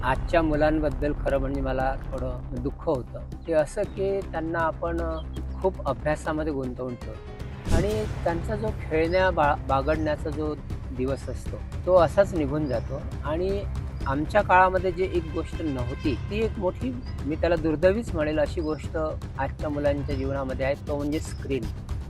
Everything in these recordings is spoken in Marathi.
आजच्या मुलांबद्दल खरं म्हणजे मला थोडं दुःख होतं. ते असं की त्यांना आपण खूप अभ्यासामध्ये गुंतवून ठेवतो आणि त्यांचा जो बागडण्याचा जो दिवस असतो, तो असाच निघून जातो आणि आमच्या काळामध्ये जी एक गोष्ट नव्हती, ती एक मोठी मी त्याला दुर्दैवीच म्हणेल अशी गोष्ट आजच्या मुलांच्या जीवनामध्ये आहे, तो म्हणजे स्क्रीन.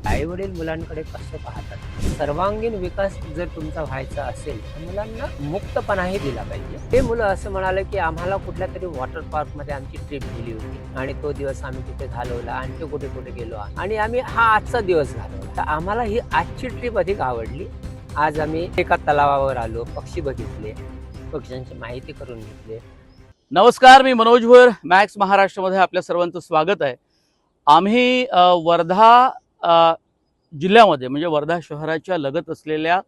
आई-वडील मुलांकडे कसं पाहतात? सर्वांगीण विकास जर तुमचा व्हायचा असेल, तर मुलांना मुक्तपणाही दिला पाहिजे. ते मुलं असं म्हणाले, की आम्हाला कुठल्यातरी वॉटर पार्कमध्ये आमची ट्रिप गेली होती आणि तो दिवस आम्ही तिथे घालवला. आणखी कुठे-कुठे गेलो आणि आम्ही हा आजचा दिवस घालवला. तर आम्हाला ही आजची ट्रिप अधिक आवडली. आज आम्ही एका तलावावर आलो, पक्षी बघितले, पक्ष्यांची माहिती करून घेतली. नमस्कार, मी मनोज भोयर मॅक्स महाराष्ट्रामध्ये आपल्या सर्वांचं स्वागत आहे. आम्ही वर्धा जिल्ह्यामध्ये म्हणजे वर्धा शहराच्या लगत असलेल्या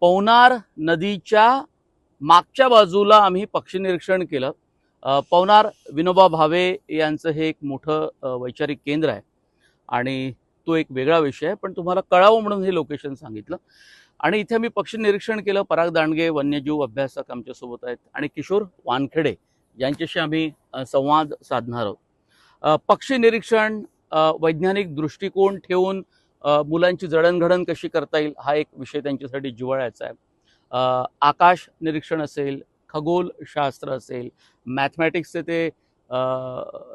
पवनार नदीच्या मागच्या बाजूला आम्ही पक्षी निरीक्षण केलं. पवनार विनोबा भावे यांचं हे एक मोठं वैचारिक केंद्र आहे आणि तो एक वेगळा विषय आहे, पण तुम्हाला कळावं म्हणून हे लोकेशन सांगितलं. आणि इथे मी पक्षी निरीक्षण केलं. पराग दांडगे वन्यजीव अभ्यासक आमच्यासोबत आहेत आणि किशोर वानखेडे यांच्याशी आम्ही संवाद साधणार आहोत. पक्षी निरीक्षण, वैज्ञानिक दृष्टिकोन ठेवून मुलांची जडणघडण कशी करता येईल हा एक विषय त्यांच्यासाठी जिव्हाळ्याचा आहे. आकाश निरीक्षण असेल, खगोलशास्त्र असेल, मॅथमॅटिक्सचे ते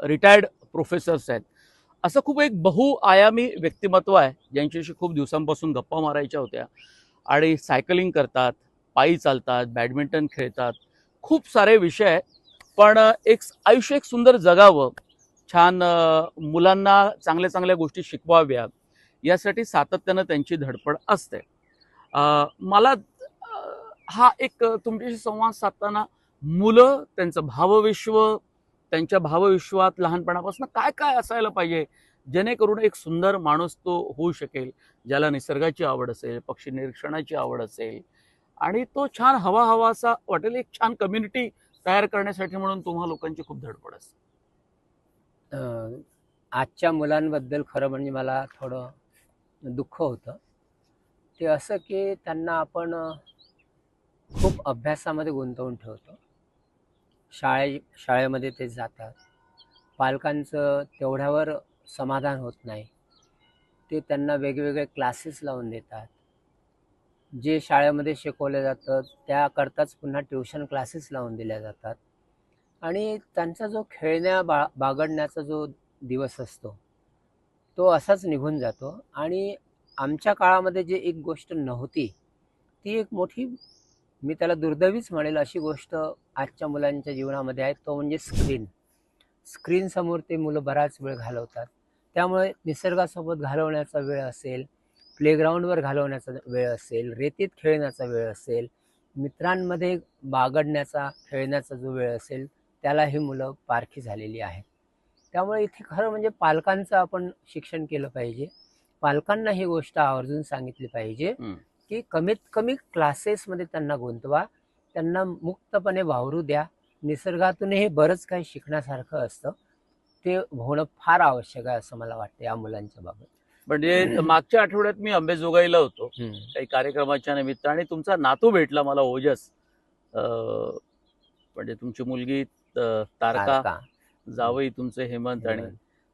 रिटायर्ड प्रोफेसर्स आहेत. असं खूप एक बहुआयामी व्यक्तिमत्व आहे ज्यांच्याशी खूप दिवसांपासून गप्पा मारायच्या होत्या. आणि सायकलिंग करतात, पायी चालतात, बॅडमिंटन खेळतात, खूप सारे विषय आहे. पण आयुष्य एक सुंदर जगावं, छान मुलांना चांगल्या चांगल्या गोष्टी शिकवाव्या यासाठी सातत्यानं त्यांची धडपड असते. मला हा एक तुमच्याशी संवाद साधताना मुलं, त्यांचं भावविश्व, त्यांच्या भावविश्वात लहानपणापासून काय काय असायला पाहिजे जेणेकरून एक सुंदर माणूस तो होऊ शकेल, ज्याला निसर्गाची आवड असेल, पक्षी निरीक्षणाची आवड असेल आणि तो छान हवा हवासा वाटेल, एक छान कम्युनिटी तयार करण्यासाठी म्हणून तुम्हा लोकांची खूप धडपड असते. अ, आजच्या मुलांबद्दल खरं म्हणजे मला थोडं दुःख होतं. ते असं की त्यांना आपण खूप अभ्यासामध्ये गुंतवून ठेवतो. शाळेमध्ये ते जातात. पालकांचं तेवढ्यावर समाधान होत नाही. ते त्यांना वेगवेगळे क्लासेस लावून देतात. जे शाळेमध्ये शिकवलं जातं त्याकरताच पुन्हा ट्युशन क्लासेस लावून दिल्या जातात आणि त्यांचा जो बागडण्याचा जो दिवस असतो, तो असाच निघून जातो आणि आमच्या काळामध्ये जी एक गोष्ट नव्हती, ती एक मोठी मी त्याला दुर्दैवीच म्हणेल अशी गोष्ट आजच्या मुलांच्या जीवनामध्ये आहे, तो म्हणजे स्क्रीन. स्क्रीनसमोर ते मुलं बराच वेळ घालवतात. त्यामुळे निसर्गासोबत घालवण्याचा वेळ असेल, प्लेग्राऊंडवर घालवण्याचा वेळ असेल, रेतीत खेळण्याचा वेळ असेल, मित्रांमध्ये बागडण्याचा, खेळण्याचा जो वेळ असेल, त्याला ही मुलं पारखी झालेली आहेत. त्यामुळे इथे खरं म्हणजे पालकांचं आपण शिक्षण केलं पाहिजे. पालकांना ही गोष्ट आवर्जून सांगितली पाहिजे, की कमीत कमी क्लासेसमध्ये त्यांना गुंतवा. त्यांना मुक्तपणे वावरू द्या. निसर्गातूनही बरंच काही शिकण्यासारखं असतं. ते होणं फार आवश्यक आहे असं मला वाटतं या मुलांच्या बाबत. म्हणजे मागच्या आठवड्यात मी अंबेजोगाईला होतो काही कार्यक्रमाच्या निमित्त आणि तुमचा नातू भेटला मला, ओजस. म्हणजे तुमची मुलगी तारका, जावई तुमचे हेमंत आणि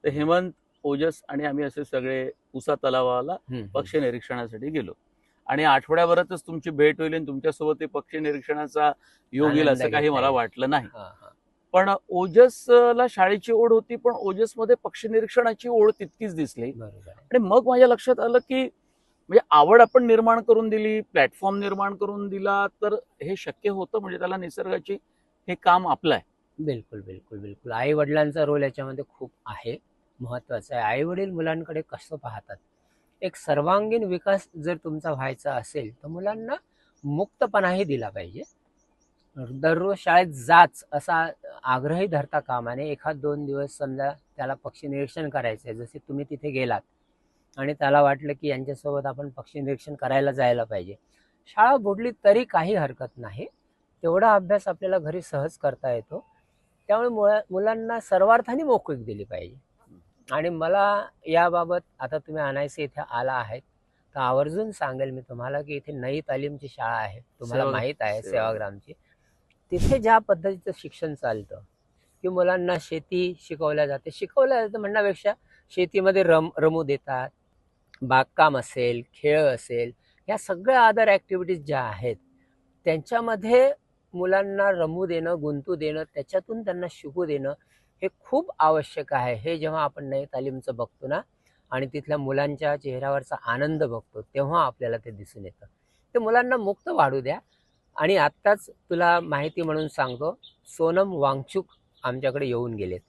तर हेमंत, ओजस आणि आम्ही असे सगळे उसा तलावाला पक्षी निरीक्षणासाठी गेलो आणि आठवड्याभरातच तुमची भेट होईल आणि तुमच्यासोबत ते पक्षी निरीक्षणाचा योग येईल असं काही मला वाटलं नाही. पण ओजसला शाळेची ओढ होती, पण ओजसमध्ये पक्षी निरीक्षणाची ओढ तितकीच दिसली. आणि मग माझ्या लक्षात आलं की म्हणजे आवड आपण निर्माण करून दिली, प्लॅटफॉर्म निर्माण करून दिला तर हे शक्य होतं. म्हणजे त्याला निसर्गाची हे काम आपलं आहे. बिलकुल बिलकुल बिलकुल. आई वडिलांचा रोल याच्यामध्ये खूप आहे, महत्वाचा आहे. आई वडील मुलांकडे कसं पाहतात? एक सर्वांगीण विकास जर तुमचा व्हायचा असेल तर मुलांना मुक्तपणाही दिला पाहिजे. दररोज शाळेत जाच असा आग्रही धरता कामा नये. एखाद 2 दिवस समजा त्याला पक्षी निरीक्षण करायचं आहे, जसे तुम्ही तिथे गेलात आणि त्याला वाटलं की यांच्यासोबत आपण पक्षी निरीक्षण करायला जायला पाहिजे. शाळा बुडली तरी काही हरकत नाही. तेवढा अभ्यास आपल्याला घरी सहज करता येतो. त्यामुळे मुलांना सर्वार्थाने मोकळीक दिली पाहिजे. आणि मला याबाबत आता तुम्ही अनायसे इथे आला आहेत तर आवर्जून सांगेल मी तुम्हाला की इथे नई तालीमची शाळा आहे, तुम्हाला माहीत आहे, सेवाग्रामची. तिथे ज्या पद्धतीचं शिक्षण चालतं की मुलांना शेती शिकवल्या जातं म्हणण्यापेक्षा शेतीमध्ये रमू देतात. बागकाम असेल, खेळ असेल, या सगळ्या अदर ॲक्टिव्हिटीज ज्या आहेत त्यांच्यामध्ये मुलांना रमू देणं, गुंतू देणं, त्याच्यातून त्यांना शिकू देणं हे खूप आवश्यक आहे. हे जेव्हा आपण नई तालीमचं बघतो ना आणि तिथल्या मुलांच्या चेहऱ्यावरचा आनंद बघतो तेव्हा आपल्याला ते दिसून येतं. ते मुलांना मुक्त वाढू द्या. आणि आत्ताच तुला माहिती म्हणून सांगतो, सोनम वांगचुक आमच्याकडे येऊन गेलेत.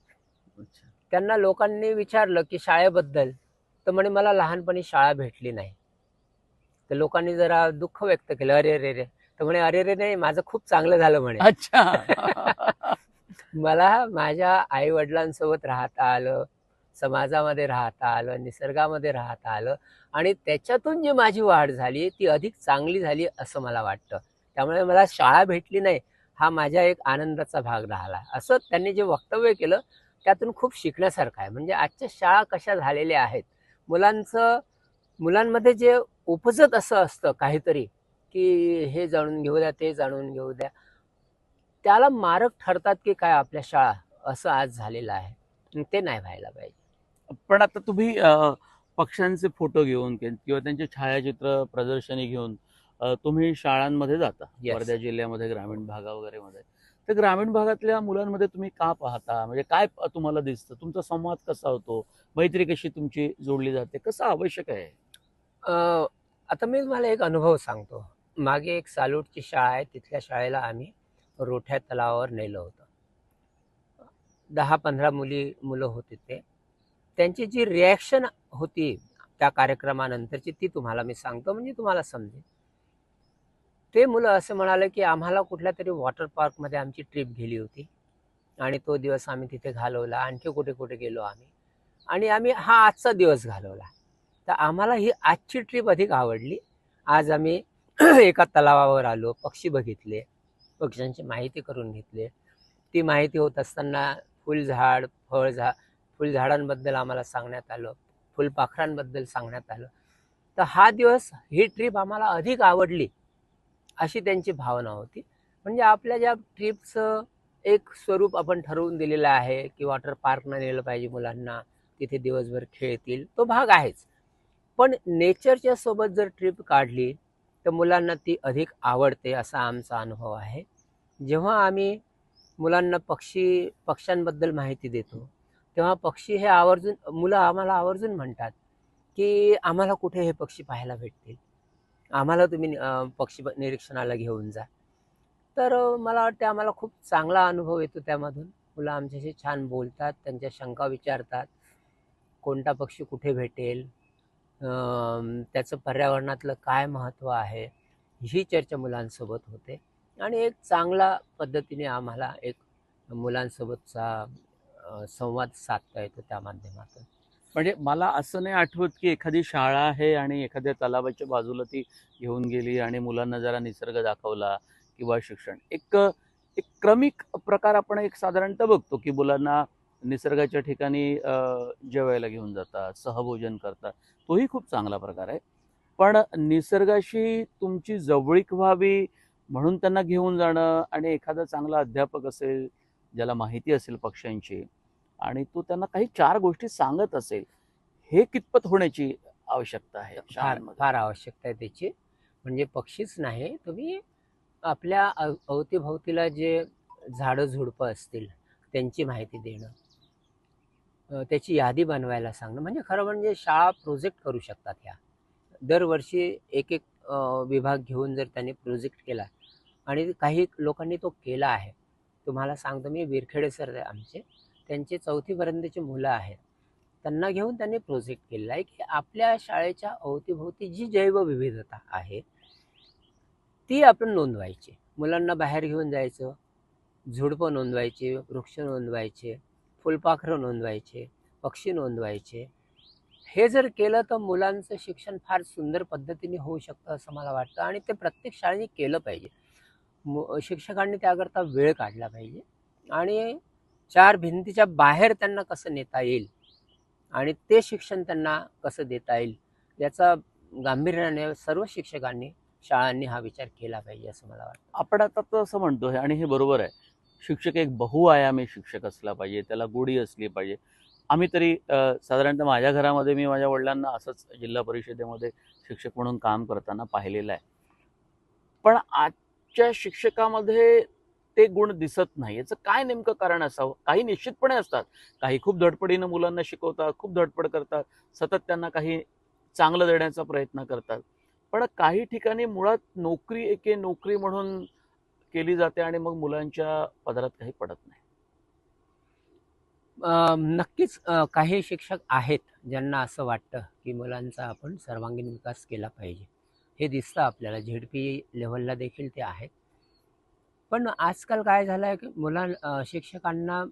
अच्छा. त्यांना लोकांनी विचारलं की शाळेबद्दल, तर म्हणे मला लहानपणी शाळा भेटली नाही. तर लोकांनी जरा दुःख व्यक्त केलं, अरे रे रे. तर म्हणे अरे रे नाही, माझं खूप चांगलं झालं म्हणे. अच्छा. मला माझ्या आई वडिलांसोबत राहता आलं, समाजामध्ये राहता आलं, निसर्गामध्ये राहता आलं आणि त्याच्यातून जी माझी वाढ झाली ती अधिक चांगली झाली असं मला वाटतं. त्यामुळे मला शाळा भेटली नाही हा माझ्या एक आनंदाचा भाग राहिला. असं त्यांनी जे वक्तव्य केलं त्यातून खूप शिकण्यासारखं आहे. म्हणजे आजच्या शाळा कशा झालेल्या आहेत, मुलांमध्ये जे उपजत असं असतं काहीतरी की हे जाणून घेऊ द्या, ते जाणून घेऊ द्या, त्याला मारक ठरतात की काय आपल्या शाळा, असं आज झालेलं आहे. ते नाही व्हायला पाहिजे. पण आता तुम्ही पक्ष्यांचे फोटो घेऊन किंवा त्यांचे छायाचित्र प्रदर्शनी घेऊन तुम्ही शाळांमध्ये जाता. Yes. वर्धा जिल्ह्यामध्ये ग्रामीण भागा वगैरे मध्ये. तर ग्रामीण भागातल्या मुलांमध्ये तुम्ही का पाहता, म्हणजे काय तुम्हाला दिसतं, तुमचा संवाद कसा होतो, मैत्री कशी तुमची जोडली जाते, कसं आवश्यक आहे? आता मी तुम्हाला एक अनुभव सांगतो. मागे एक सालूटची शाळा आहे, तिथल्या शाळेला आम्ही रोठ्या तलावावर नेलं होतं. 10-15 मुलं होते ते. त्यांची जी रिॲक्शन होती त्या कार्यक्रमानंतरची ती तुम्हाला मी सांगतो, म्हणजे तुम्हाला समजेल. ते मुलं असं म्हणाले की आम्हाला कुठल्या तरी वॉटर पार्कमध्ये आमची ट्रिप गेली होती आणि तो दिवस आम्ही तिथे घालवला. आणखी कुठे कुठे गेलो आम्ही आणि आम्ही हा आजचा दिवस घालवला. तर आम्हाला ही आजची ट्रिप अधिक आवडली. आज आम्ही एका तलावावर आलो, पक्षी बघितले, पक्ष्यांची माहिती करून घेतली. ती माहिती होत असताना फुलझाडांबद्दल आम्हाला सांगण्यात आलं, फुलपाखरांबद्दल सांगण्यात आलं. तर हा दिवस, ही ट्रिप आम्हाला अधिक आवडली अशी त्यांची भावना होती. म्हणजे आपल्या ज्या ट्रिपचं एक स्वरूप आपण ठरवून दिलेलं आहे की वॉटर पार्कनं नेलं पाहिजे मुलांना, तिथे दिवसभर खेळतील, तो भाग आहेच. पण नेचरच्या सोबत जर ट्रिप काढली तर मुलांना ती अधिक आवडते असा आमचा अनुभव आहे. जेव्हा आम्ही मुलांना पक्ष्यांबद्दल माहिती देतो तेव्हा पक्षी हे मुलं आम्हाला आवर्जून म्हणतात की आम्हाला कुठे हे पक्षी पाहायला भेटतील, आम्हाला तुम्ही पक्षी निरीक्षणाला घेऊन जा. तर मला वाटते आम्हाला खूप चांगला अनुभव येतो त्यामधून. मुलं आमच्याशी छान बोलतात, त्यांच्या शंका विचारतात, कोणता पक्षी कुठे भेटेल, त्याचं पर्यावरणातलं काय महत्त्व आहे, ही चर्चा मुलांसोबत होते आणि एक चांगला पद्धतीने आम्हाला एक मुलांसोबतचा संवाद साधता येतो त्या माध्यमातून. म्हणजे मला असं नाही आठवत की एखादी शाळा आहे आणि एखाद्या तलावाच्या बाजूला ती घेऊन गेली आणि मुलांना जरा निसर्ग दाखवला किंवा शिक्षण. एक क्रमिक प्रकार आपण एक साधारणतः बघतो की मुलांना निसर्गाच्या ठिकाणी जेवायला घेऊन जातात, सहभोजन करतात. तोही खूप चांगला प्रकार आहे. पण निसर्गाशी तुमची जवळीक व्हावी म्हणून त्यांना घेऊन जाणं आणि एखादा चांगला अध्यापक असेल, ज्याला माहिती असेल पक्ष्यांची, आणि तो त्यांना काही 4 गोष्टी सांगत असेल, हे कितपत होण्याची आवश्यकता आहे फार शाळांमध्ये? फार आवश्यकता आहे त्याची. म्हणजे पक्षीच नाही, तुम्ही आपल्या अवतीभोवतीला जे झाडं झुडपं असतील त्यांची माहिती देणं, त्याची यादी बनवायला सांगणं. म्हणजे खरं म्हणजे शाळा प्रोजेक्ट करू शकतात ह्या. दरवर्षी एक एक विभाग घेऊन जर त्यांनी प्रोजेक्ट केला आणि काही लोकांनी तो केला आहे. तुम्हाला सांगतो मी, विरखेडे सर आहे आमचे, त्यांचे 4थी पर्यंतची मुलं आहेत, त्यांना घेऊन त्यांनी प्रोजेक्ट केलेला आहे की आपल्या शाळेच्या अवतीभोवती जी जैवविविधता आहे ती आपण नोंदवायची. मुलांना बाहेर घेऊन जायचं, झुडपं नोंदवायचे, वृक्ष नोंदवायचे, फुलपाखरं नोंदवायचे, पक्षी नोंदवायचे. हे जर केलं तर मुलांचं शिक्षण फार सुंदर पद्धतीने होऊ शकतं असं मला वाटतं आणि ते प्रत्येक शाळेने केलं पाहिजे. शिक्षकांनी त्याकरता वेळ काढला पाहिजे आणि 4 भिंतीच्या बाहेर त्यांना कसं नेता येईल आणि ते शिक्षण त्यांना कसं देता येईल याचा गांभीर्याने सर्व शिक्षकांनी शाळांनी हा विचार केला पाहिजे असं मला वाटतं. आपण आता तर असं म्हणतोय आणि हे बरोबर आहे, शिक्षक एक बहुआयामी शिक्षक असला पाहिजे, त्याला गोडी असली पाहिजे. आम्ही तरी साधारणतः माझ्या घरामध्ये मी माझ्या वडिलांना असंच जिल्हा परिषदेमध्ये शिक्षक म्हणून काम करताना पाहिलेलं आहे. पण आजच्या शिक्षकामध्ये ते गुण दिसत नाही. याचं काय नेमकं कारण असावं? काही निश्चितपणे असतात. काही खूप धडपडीनं मुलांना शिकवतात, खूप धडपड करतात, सतत त्यांना काही चांगलं देण्याचा प्रयत्न करतात. पण काही ठिकाणी मुळात नोकरी एके नोकरी म्हणून केली जाते आणि मग मुलांच्या पदरात काही पडत नाही. नक्कीच काही शिक्षक आहेत ज्यांना असं वाटतं की मुलांचा आपण सर्वांगीण विकास केला पाहिजे. हे दिसतं आपल्याला झेडपी लेव्हलला देखील ते आहेत. पण आजकाल काय झालं आहे की शिक्षकांना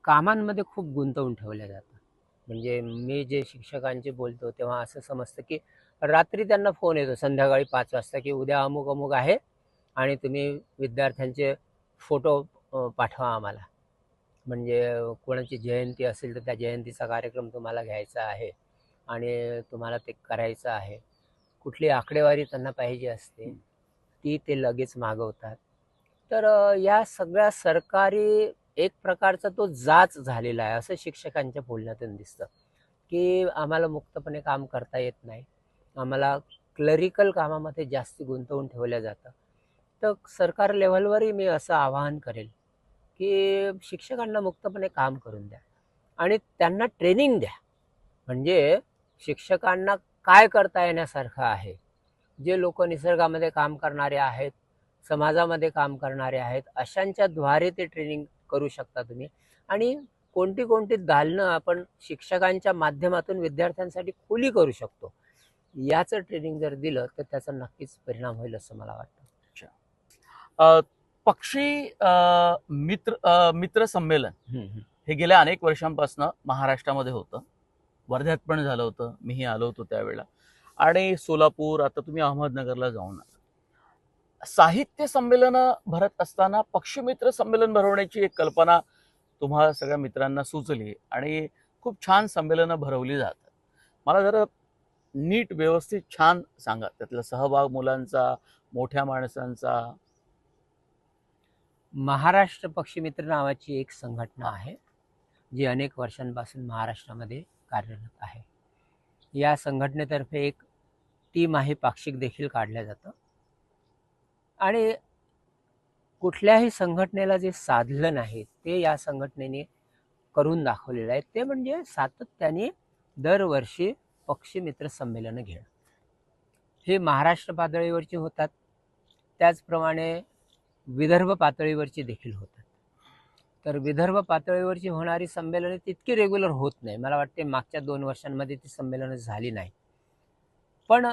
कामांमध्ये खूप गुंतवून ठेवलं जातं. म्हणजे मी जे शिक्षकांचे बोलतो तेव्हा असं समजतं की रात्री त्यांना फोन येतो संध्याकाळी 5 वाजता की उद्या अमुक अमुक आहे आणि तुम्ही विद्यार्थ्यांचे फोटो पाठवा आम्हाला. म्हणजे कोणाची जयंती असेल तर त्या जयंतीचा कार्यक्रम तुम्हाला घ्यायचा आहे आणि तुम्हाला ते करायचं आहे. कुठली आकडेवारी त्यांना पाहिजे असते, ती ते लगेच मागवतात. तर या सगळ्या सरकारी एक प्रकारचा तो जाच झालेला आहे असं शिक्षकांच्या बोलण्यातून दिसतं, की आम्हाला मुक्तपणे काम करता येत नाही. आम्हाला क्लरिकल कामामध्ये जास्त गुंतवून ठेवलं जातं. तर सरकार लेव्हलवरही मी असं आवाहन करेल, की शिक्षकांना मुक्तपणे काम करून द्या आणि त्यांना ट्रेनिंग द्या. म्हणजे शिक्षकांना काय करता येण्यासारखं आहे. जे लोक निसर्गामध्ये काम करणारे आहेत, समाजामध्ये काम करणारे आहेत, अशांच्या द्वारे ते ट्रेनिंग करू शकता तुम्ही. आणि कोणती कोणती दालनं आपण शिक्षकांच्या माध्यमातून विद्यार्थ्यांसाठी खुली करू शकतो, याचं ट्रेनिंग जर दिलं तर त्याचा नक्कीच परिणाम होईल असं मला वाटतं. अ, पक्षी मित्र संमेलन हे गेल्या अनेक वर्षांपासून महाराष्ट्रामध्ये होतं. वर्ध्यात पण झालं होतं, मीही आलो होतो त्यावेळेला. आणि सोलापूर, आता तुम्ही अहमदनगरला जाऊन आला. साहित्य संमेलनं भरत असताना पक्षीमित्र संमेलन भरवण्याची एक कल्पना तुम्हा सगळ्या मित्रांना सुचली आणि खूप छान संमेलनं भरवली जातात. मला जरा नीट व्यवस्थित छान सांगा त्यातला सहभाग मुलांचा, मोठ्या माणसांचा. महाराष्ट्र पक्षीमित्र नावाची एक संघटना आहे, जी अनेक वर्षांपासून महाराष्ट्रामध्ये कार्यरत आहे. या संघटनेतर्फे एक तिमाही पाक्षिक देखील काढलं जातं आणि कुठल्याही संघटनेला जे साधलं नाही ते या संघटनेने करून दाखवलेलं आहे. ते म्हणजे सातत्याने दरवर्षी पक्षीमित्र संमेलनं घेणं. हे महाराष्ट्र पातळीवरची होतात, त्याचप्रमाणे विदर्भ पातळीवरची देखील होतात. तर विदर्भ पातळीवरची होणारी संमेलने तितकी रेग्युलर होत नाही. मला वाटते मागच्या 2 वर्षांमध्ये ती संमेलनं झाली नाही. पण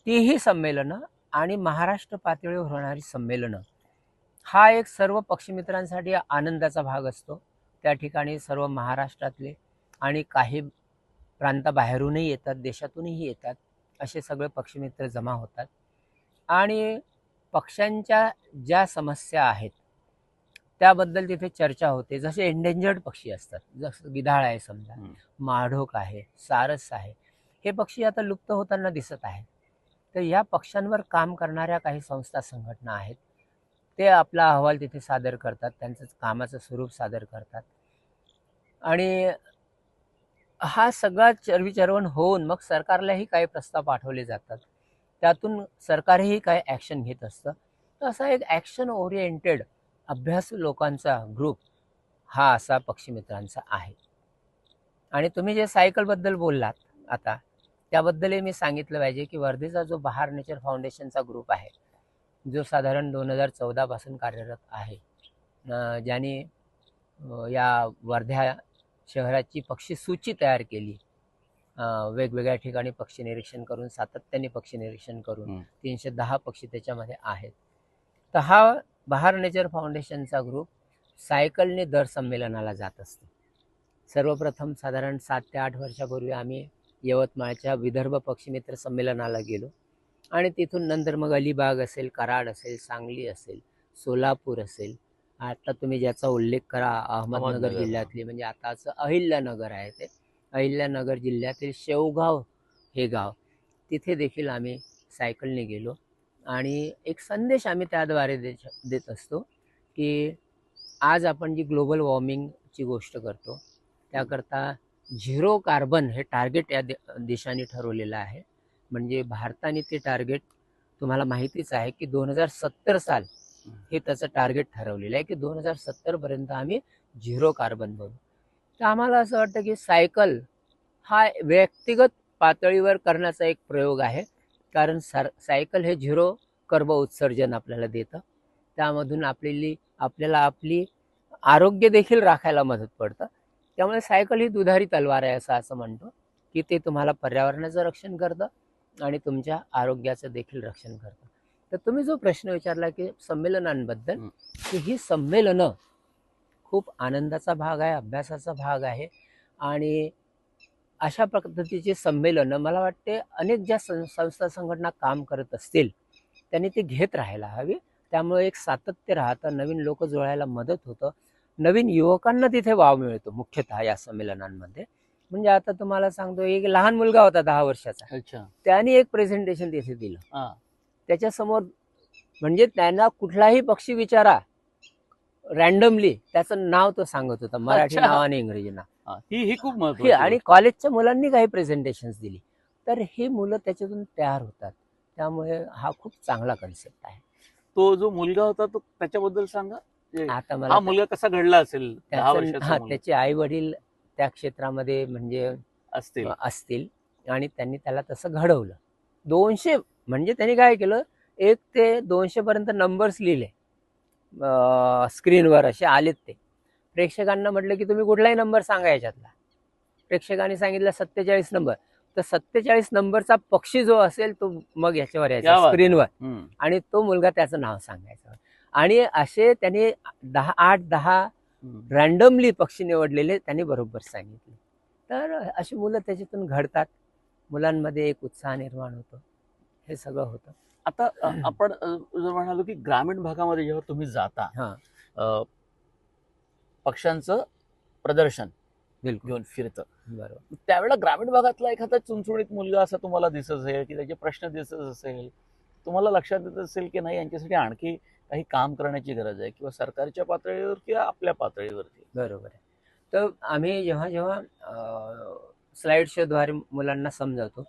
तीही संमेलनं आणि महाराष्ट्र पातळीवर होणारी संमेलनं हा एक सर्व पक्षीमित्रांसाठी आनंदाचा भाग असतो. त्या ठिकाणी सर्व महाराष्ट्रातले आणि काही प्रांताबाहेरूनही येतात, देशातूनही येतात, असे सगळे पक्षीमित्र जमा होतात आणि पक्ष्यांच्या ज्या समस्या आहेत त्याबद्दल तिथे चर्चा होते. जसे एंडेंजर्ड पक्षी असतात, जसं गिधाळ आहे समजा, माढोक आहे, सारस आहे, हे पक्षी आता लुप्त होताना दिसत आहेत. तर या पक्ष्यांवर काम करणाऱ्या काही संस्था संघटना आहेत, ते आपला अहवाल तिथे सादर करतात, त्यांचं कामाचं स्वरूप सादर करतात आणि हा सगळा चर्वीचर्वण होऊन मग सरकारलाही काही प्रस्ताव पाठवले जातात. त्यातून सरकारही काही ॲक्शन घेत असतं. तर असा एक ॲक्शन ओरिएंटेड अभ्यासू लोकांचा ग्रुप हा असा पक्षीमित्रांचा आहे. आणि तुम्ही जे सायकलबद्दल बोललात आता, त्याबद्दलही मी सांगितलं पाहिजे की वर्धेचा जो बहार नेचर फाउंडेशनचा ग्रुप आहे, जो साधारण 2014 पासून कार्यरत आहे, ज्याने या वर्धा शहराची पक्षी सूची तयार केली. वेगवेगळ्या ठिकाणी पक्षी निरीक्षण करून, सातत्याने पक्षी निरीक्षण करून 310 पक्षी त्याच्यामध्ये आहेत. तर हा बहार नेचर फाउंडेशनचा ग्रुप सायकलने दर संमेलनाला जात असतो. सर्वप्रथम साधारण 7 ते 8 वर्षापूर्वी आम्ही यवतमाळच्या विदर्भ पक्षीमित्र संमेलनाला गेलो आणि तिथून नंतर मग अलिबाग असेल, कराड असेल, सांगली असेल, सोलापूर असेल, आता तुम्ही ज्याचा उल्लेख करा अहमदनगर जिल्ह्यातली म्हणजे आताचं अहिल्यानगर आहे, ते अहिल्यानगर जिल्ह्यातील शेवगाव हे गाव, तिथे देखील आम्ही सायकलने गेलो आणि एक संदेश आम्ही त्याद्वारे देत असतो की आज आपण जी ग्लोबल वॉर्मिंगची गोष्ट करतो त्याकरता 0 कार्बन हे टार्गेट या देशाने ठरवलेलं आहे. म्हणजे भारताने ते टार्गेट तुम्हाला माहितीच आहे की 2070 साल हे त्याचं टार्गेट ठरवलेलं आहे की 2070 पर्यंत आम्ही 0 कार्बन बनवू. तर आम्हाला असं वाटतं की सायकल हा व्यक्तिगत पातळीवर करण्याचा एक प्रयोग आहे. कारण सायकल हे 0 कर्ब उत्सर्जन आपल्याला देतं. त्यामधून आपल्याला आपली आरोग्य देखील राखायला मदत पडतं. त्यामुळे सायकल ही दुधारी तलवार आहे असं म्हणतो की ते तुम्हाला पर्यावरणाचं रक्षण करतं आणि तुमच्या आरोग्याचं देखील रक्षण करतं. तर तुम्ही जो प्रश्न विचारला की संमेलनांबद्दल, की ही संमेलनं खूप आनंदाचा भाग आहे, अभ्यासाचा भाग आहे आणि अशा पद्धतीची संमेलनं मला वाटते अनेक ज्या संस्था संघटना काम करत असतील त्यांनी ते घेत राहायला हवी. त्यामुळे एक सातत्य राहतं, नवीन लोक जुळायला मदत होतं, नवीन युवकांना तिथे वाव मिळतो मुख्यतः या संमेलनांमध्ये. म्हणजे आता तुम्हाला सांगतो, एक लहान मुलगा होता 10 वर्षाचा, अच्छा, त्याने एक प्रेझेंटेशन तिथे दिलं. हा. त्याच्यासमोर म्हणजे त्यांना कुठलाही पक्षी विचारा रॅन्डमली त्याचं नाव तो सांगत होता, मराठी अच्छा. नाव आणि इंग्रजी नाव. ही खूप हे महत्वाची आणि गोष्ट. कॉलेजच्या मुलांनी काही प्रेझेंटेशन्स दिली, तर हे मुलं त्याच्यातून तयार होतात. त्यामुळे हा खूप चांगला कन्सेप्ट आहे. तो जो मुलगा होता तो त्याच्याबद्दल सांगा. म्हणजे आता मला हा मुलगा कसा घडला असेल? 10 वर्षाचा मुलगा त्याचे आई वडील त्या क्षेत्रामध्ये म्हणजे असतील. असतील आणि त्यांनी त्याला तसं घडवलं. 200 म्हणजे त्यांनी काय केलं, 1 ते 200 पर्यंत नंबर्स लिहिले स्क्रीनवर, असे आलेत ते. प्रेक्षकांना म्हटलं की तुम्ही कुठलाही नंबर सांगा याच्यातला. प्रेक्षकांनी सांगितलं 47 नंबर. तर 47 नंबरचा पक्षी जो असेल तो मग याच्यावर यायचा क्या बात आहे. स्क्रीनवर, आणि तो मुलगा त्याचं नाव सांगायचा. आणि असे त्यांनी 8-10 रॅन्डमली पक्षी निवडलेले त्यांनी बरोबर सांगितले. तर अशी मुलं त्याच्यातून घडतात, मुलांमध्ये एक उत्साह निर्माण होतो, हे सगळं होतं. आता आपण जर म्हणालो की ग्रामीण भागामध्ये जेव्हा तुम्ही जाता, हां, पक्ष्यांचं प्रदर्शन बिलकुल घेऊन फिरतं, बरोबर. त्यावेळेला ग्रामीण भागातला एखादा चुणचुणीत मुलगा असा तुम्हाला दिसत असेल की त्याचे प्रश्न दिसत असेल, तुम्हाला लक्षात येत असेल की नाही यांच्यासाठी आणखी काही काम करण्याची गरज आहे, किंवा सरकारच्या पातळीवर किंवा आपल्या पातळीवरती. बरोबर आहे. तर आम्ही जेव्हा जेव्हा स्लाईड शोद्वारे मुलांना समजावतो,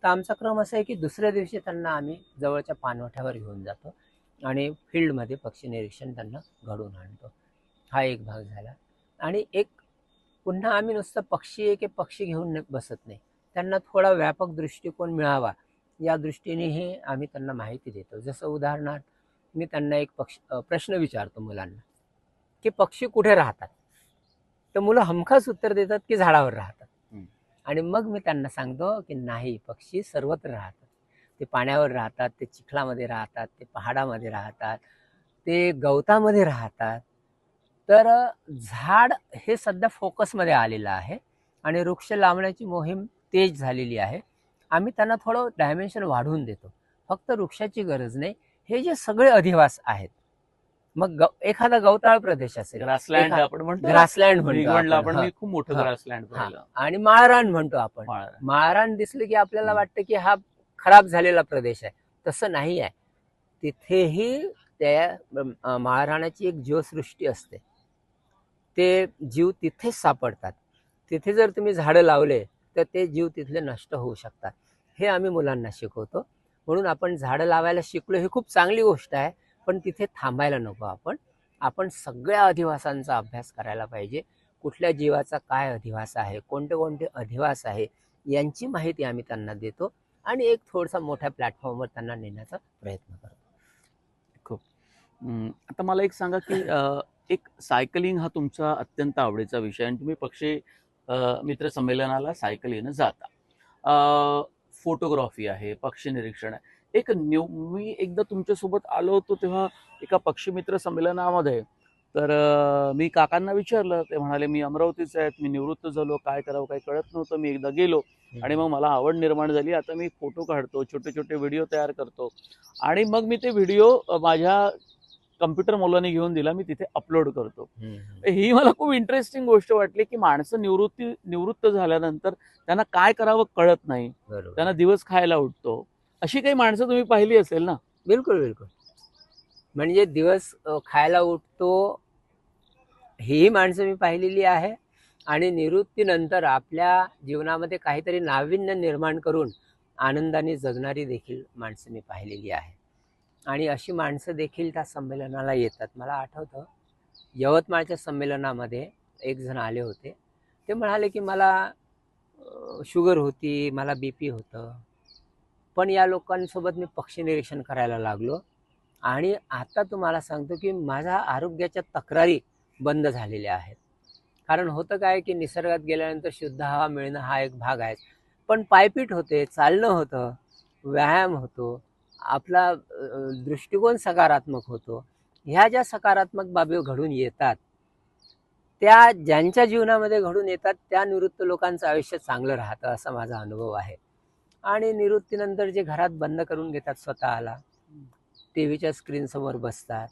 तर आमचा क्रम असा आहे की दुसऱ्या दिवशी त्यांना आम्ही जवळच्या पाणवठ्यावर घेऊन जातो आणि फील्डमध्ये पक्षी निरीक्षण त्यांना घडवून आणतो. हा एक भाग झाला. आणि एक पुन्हा आम्ही नुसतं पक्षी एक पक्षी घेऊन बसत नाही, त्यांना थोडा व्यापक दृष्टिकोन मिळावा या दृष्टीनेही आम्ही त्यांना माहिती देतो. जसं उदाहरणार्थ मी त्यांना एक प्रश्न विचारतो मुलांना की पक्षी कुठे राहतात, तर मुलं हमखास उत्तर देतात की झाडावर राहतात. आणि मग मी त्यांना सांगतो की नाही, पक्षी सर्वत्र राहतात. ते पाण्यावर राहतात, ते चिखलामध्ये राहतात, ते पहाडामध्ये राहतात, ते गवतामध्ये राहतात. तर झाड हे सध्या फोकसमध्ये आलेलं आहे आणि वृक्ष लावण्याची मोहीम तेज झालेली आहे. आम्ही त्यांना थोडं डायमेन्शन वाढवून देतो. फक्त वृक्षाची गरज नाही, हे जे सगळे अधिवास आहेत, मग एखादा गवताळ प्रदेश असेल, ग्रासलँड आपण म्हणतो, ग्रासलँड म्हणतो निगवणला आपण, आपण, मी खूप मोठं हा, ग्रासलँड हा, पाहिलं. आणि माळरान म्हणतो आपण. माळरान दिसलं की आपल्याला वाटतं की हा खराब झालेला प्रदेश आहे. तसं नाही आहे. तिथेही त्या माळरानाची एक जीवसृष्टी असते. ते जीव तिथेच सापडतात. तिथे जर तुम्ही झाडं लावले तर ते जीव तिथले नष्ट होऊ शकतात. हे आम्ही मुलांना शिकवतो. म्हणून आपण झाडं लावायला शिकलो ही खूप चांगली गोष्ट आहे, पण तिथे थांबायला नको. आपण सगळ्या अधिवासांचा अभ्यास करायला पाहिजे. कुठल्या जीवाचा काय अधिवास आहे, कोणते कोणते अधिवास आहे, यांची माहिती आम्ही त्यांना देतो आणि एक थोडासा मोठ्या प्लॅटफॉर्मवर त्यांना नेण्याचा प्रयत्न करतो. खूप. आता मला एक सांगा की एक सायकलिंग हा तुमचा अत्यंत आवडीचा विषय आणि तुम्ही पक्षी मित्र संमेलनाला सायकलीनं जाता. फोटोग्राफी आहे, पक्षी निरीक्षण आहे. मी एकदा तुमच्यासोबत आलो होतो तेव्हा एका पक्षी मित्र संमेलनामध्ये, तर मी काकांना विचारलं, ते म्हणाले मी अमरावतीचे आहेत, मी निवृत्त झालो, काय करावं काही कळत नव्हतं. मी एकदा गेलो आणि मग मला आवड निर्माण झाली. आता मी फोटो काढतो, छोटे छोटे व्हिडिओ तयार करतो आणि मग मी ते व्हिडिओ माझ्या कम्प्युटर मुलांनी घेऊन दिला, मी तिथे अपलोड करतो. ही मला खूप इंटरेस्टिंग गोष्ट वाटली की माणसं निवृत्त झाल्यानंतर त्यांना काय करावं कळत नाही, त्यांना दिवस खायला उठतो अशी काही माणसं तुम्ही पाहिली असेल ना? बिलकुल बिलकुल. म्हणजे दिवस खायला उठतो ही माणसं मी पाहिलेली आहे आणि निवृत्तीनंतर आपल्या जीवनामध्ये काहीतरी नाविन्य निर्माण करून आनंदाने जगणारी देखील माणसं मी पाहिलेली आहे. आणि अशी माणसं देखील त्या संमेलनाला येतात. मला आठवतं यवतमाळच्या संमेलनामध्ये एक जण आले होते. ते म्हणाले की मला शुगर होती, मला BP होतं. पण या लोकांसोबत मी पक्षी निरीक्षण करायला लागलो आणि आता तुम्हाला सांगतो की माझ्या आरोग्याच्या तक्रारी बंद झालेल्या आहेत. कारण होतं काय की निसर्गात गेल्यानंतर शुद्ध हवा मिळणं हा एक भाग आहे. पण पायपीट होते, चालणं होतं, व्यायाम होतो, आपला दृष्टिकोन सकारात्मक होतो. ह्या ज्या सकारात्मक बाबी घडून येतात त्या ज्यांच्या जीवनामध्ये घडून येतात त्या निवृत्त लोकांचं आयुष्य चांगलं राहतं असा माझा अनुभव आहे. आणि निवृत्तीनंतर जे घरात बंद करून घेतात स्वतःला, टीव्हीच्या स्क्रीनसमोर बसतात,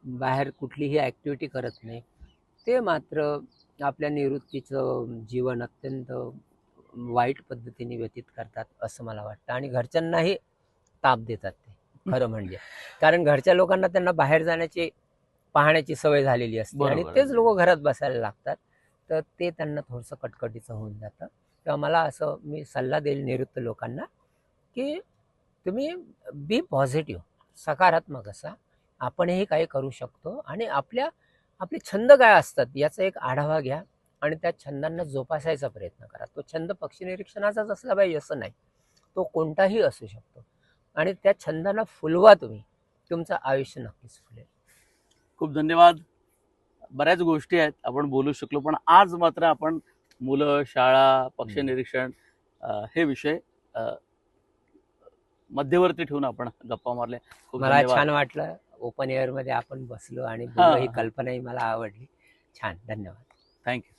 बाहेर कुठलीही ॲक्टिव्हिटी करत नाही, ते मात्र आपल्या निवृत्तीचं जीवन अत्यंत वाईट पद्धतीने व्यतीत करतात असं मला वाटतं. आणि घरच्यांनाही ताप देतात ते, खरं म्हणजे. कारण घरच्या लोकांना त्यांना बाहेर जाण्याची पाहण्याची सवय झालेली असते आणि बरोबर. तेच लोक घरात बसायला लागतात, तर ते त्यांना थोडंसं कटकटीचं होऊन जातं. तेव्हा मला असं मी सल्ला देईल निवृत्त लोकांना की तुम्ही बी पॉझिटिव्ह, सकारात्मक असा. आपणही काही करू शकतो आणि आपले छंद काय असतात याचा एक आढावा घ्या आणि त्या छंदांना जोपासायचा प्रयत्न करा. तो छंद पक्षी निरीक्षणाचाच असला पाहिजे असं नाही, तो कोणताही असू शकतो आणि त्या छंदांना फुलवा तुम्ही, तुमचं आयुष्य नक्कीच फुलेल. खूप धन्यवाद. बऱ्याच गोष्टी आहेत आपण बोलू शकलो, पण आज मात्र आपण मुलं, शाळा, पक्षी निरीक्षण हे विषय मध्यवर्ती ठेवून आपण गप्पा मारल्या. खूप मला धन्यवाद. छान वाटलं, ओपन एअर मध्ये आपण बसलो आणि हा, बोललो, ही कल्पनाही मला आवडली. छान, धन्यवाद. थँक्यू.